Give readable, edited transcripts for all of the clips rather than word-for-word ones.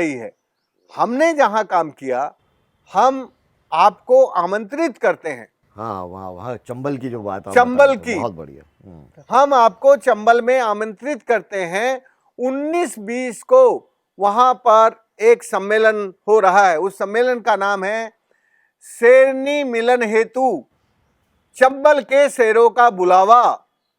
रही है। हमने जहां काम किया, हम आपको आमंत्रित करते हैं। हाँ, वहाँ चंबल की जो बात आप चंबल बता रहे थे, की, बहुत बढ़िया। हम आपको चंबल में आमंत्रित करते हैं। 19-20 को वहां पर एक सम्मेलन हो रहा है। उस सम्मेलन का नाम है शेरनी मिलन हेतु चंबल के शेरों का बुलावा।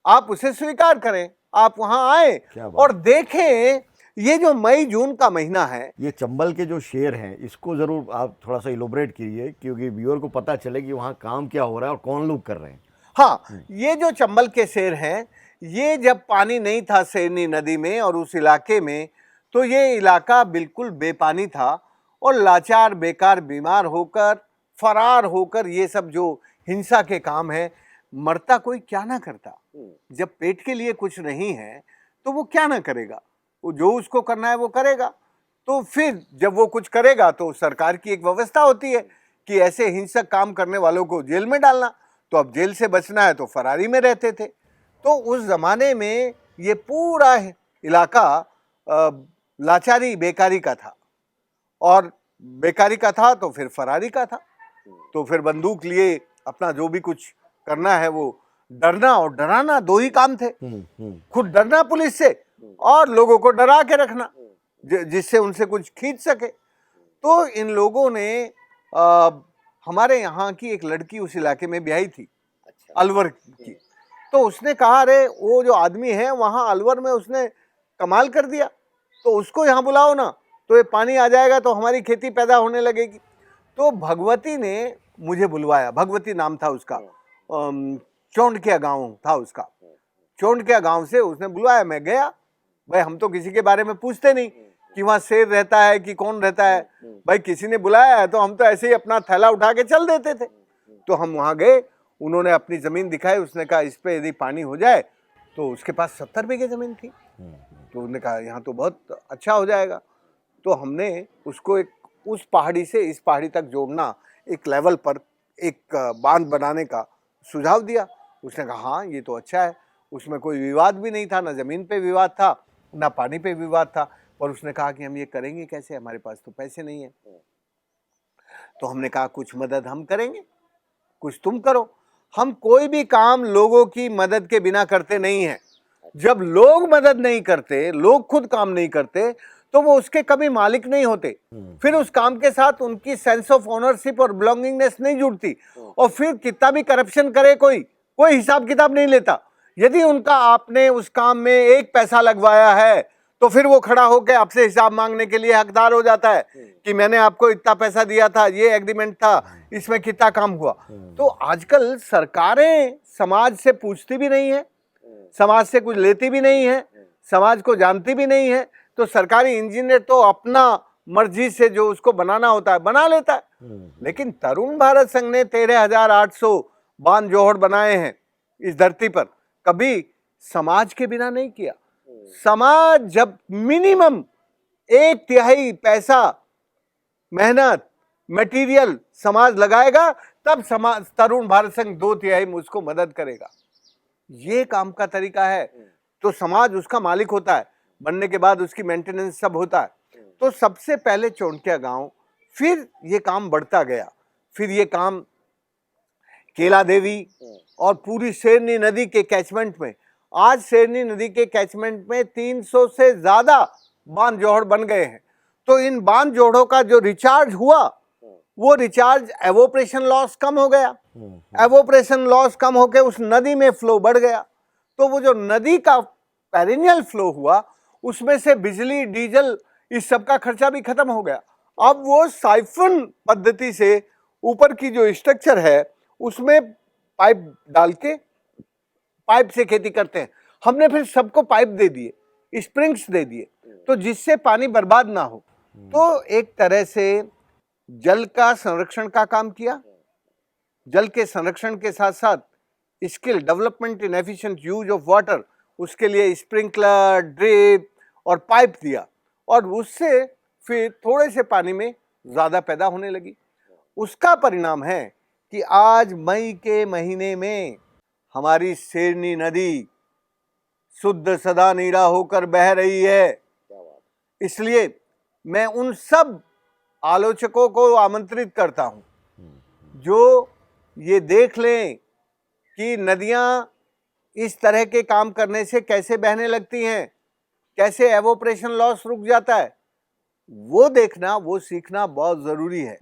आप उसे स्वीकार करें, आप वहां आए और देखें। ये जो मई जून का महीना है, ये चंबल के जो शेर हैं, इसको जरूर आप थोड़ा सा इलोबरेट कीजिए, क्योंकि व्यूअर को पता चले कि वहाँ काम क्या हो रहा है और कौन लोग कर रहे हैं। हाँ, ये जो चंबल के शेर हैं, ये जब पानी नहीं था शेरनी नदी में और उस इलाके में, तो ये इलाका बिल्कुल बेपानी था और लाचार, बेकार, बीमार होकर, फरार होकर, ये सब जो हिंसा के काम है, मरता कोई क्या ना करता। जब पेट के लिए कुछ नहीं है तो वो क्या ना करेगा, वो जो उसको करना है वो करेगा। तो फिर जब वो कुछ करेगा तो सरकार की एक व्यवस्था होती है कि ऐसे हिंसक काम करने वालों को जेल में डालना। तो अब जेल से बचना है तो फरारी में रहते थे। तो उस जमाने में ये पूरा इलाका लाचारी, बेकारी का था, और बेकारी का था तो फिर फरारी का था। तो फिर बंदूक लिए अपना जो भी कुछ करना है, वो डरना और डराना, दो ही काम थे। खुद डरना पुलिस से और लोगों को डरा के रखना, जिससे उनसे कुछ खींच सके। तो इन लोगों ने हमारे यहाँ की एक लड़की उस इलाके में ब्याही थी, अलवर की। तो उसने कहा, अरे वो जो आदमी है वहाँ अलवर में, उसने कमाल कर दिया, तो उसको यहाँ बुलाओ ना, तो ये पानी आ जाएगा तो हमारी खेती पैदा होने लगेगी। तो भगवती ने मुझे बुलवाया, भगवती नाम था उसका, चौंडकिया गांव था उसका। चौंडकिया गांव से उसने बुलवाया, मैं गया। भाई हम तो किसी के बारे में पूछते नहीं कि वहाँ शेर रहता है कि कौन रहता है। भाई किसी ने बुलाया है तो हम तो ऐसे ही अपना थैला उठा के चल देते थे। तो हम वहाँ गए, उन्होंने अपनी जमीन दिखाई। उसने कहा इस पे यदि पानी हो जाए, तो उसके पास 70 बीघे जमीन थी। तो उन्होंने कहा यहाँ तो बहुत अच्छा हो जाएगा। तो हमने उसको एक उस पहाड़ी से इस पहाड़ी तक जोड़ना, एक लेवल पर एक बांध बनाने का सुझाव दिया। उसने कहा हाँ ये तो अच्छा है। उसमें कोई विवाद भी नहीं था, ना जमीन पे विवाद था, ना पानी पे विवाद था। पर उसने कहा कि हम ये करेंगे कैसे, हमारे पास तो पैसे नहीं है। तो हमने कहा कुछ मदद हम करेंगे, कुछ तुम करो। हम कोई भी काम लोगों की मदद के बिना करते नहीं हैं। जब लोग मदद नहीं करते, लोग खुद काम नहीं करते, तो वो उसके कभी मालिक नहीं होते। फिर उस काम के साथ उनकी सेंस ऑफ ओनरशिप और बिलोंगिंगनेस नहीं जुड़ती। और फिर कितना भी करप्शन करे कोई हिसाब किताब नहीं लेता। यदि उनका आपने उस काम में 1 पैसा लगवाया है, तो फिर वो खड़ा होकर आपसे हिसाब मांगने के लिए हकदार हो जाता है कि मैंने आपको इतना पैसा दिया था, ये एग्रीमेंट था, इसमें कितना काम हुआ। तो आजकल सरकारें समाज से पूछती भी नहीं है, समाज से कुछ लेती भी नहीं है, समाज को जानती भी नहीं है। तो सरकारी इंजीनियर तो अपना मर्जी से जो उसको बनाना होता है बना लेता है। लेकिन तरुण भारत संघ ने 13,800 बांध जोहड़ बनाए हैं इस धरती पर, कभी समाज के बिना नहीं किया। समाज जब मिनिमम 1/3 पैसा, मेहनत, मटेरियल समाज लगाएगा, तब समाज, तरुण भारत संघ 2/3 उसको मदद करेगा। ये काम का तरीका है। तो समाज उसका मालिक होता है, बनने के बाद उसकी मेंटेनेंस सब होता है। तो सबसे पहले चौंडकिया गांव, फिर ये काम बढ़ता गया। फिर ये काम केला देवी और पूरी शेरनी नदी के कैचमेंट में, आज शेरनी नदी के कैचमेंट में 300 से ज्यादा बांध जोहड़ बन गए हैं। तो इन बांध जोहड़ों का जो रिचार्ज हुआ, वो रिचार्ज एवोपरेशन लॉस कम हो गया। एवोपरेशन लॉस कम होकर उस नदी में फ्लो बढ़ गया। तो वो जो नदी का पेरिनियल फ्लो हुआ, उसमें से बिजली, डीजल, इस सब का खर्चा भी खत्म हो गया। अब वो साइफन पद्धति से ऊपर की जो स्ट्रक्चर है, उसमें पाइप डाल के पाइप से खेती करते हैं। हमने फिर सबको पाइप दे दिए, स्प्रिंग्स दे दिए, तो जिससे पानी बर्बाद ना हो। तो एक तरह से जल का संरक्षण का काम किया। जल के संरक्षण के साथ साथ skill development in efficient use of water, उसके लिए स्प्रिंकलर, ड्रिप और पाइप दिया, और उससे फिर थोड़े से पानी में ज्यादा पैदा होने लगी। उसका परिणाम है कि आज मई के महीने में हमारी शेरनी नदी शुद्ध सदा नीरा होकर बह रही है। इसलिए मैं उन सब आलोचकों को आमंत्रित करता हूं जो ये देख लें कि नदियां इस तरह के काम करने से कैसे बहने लगती हैं, कैसे एवोपरेशन लॉस रुक जाता है, वो देखना, वो सीखना बहुत जरूरी है।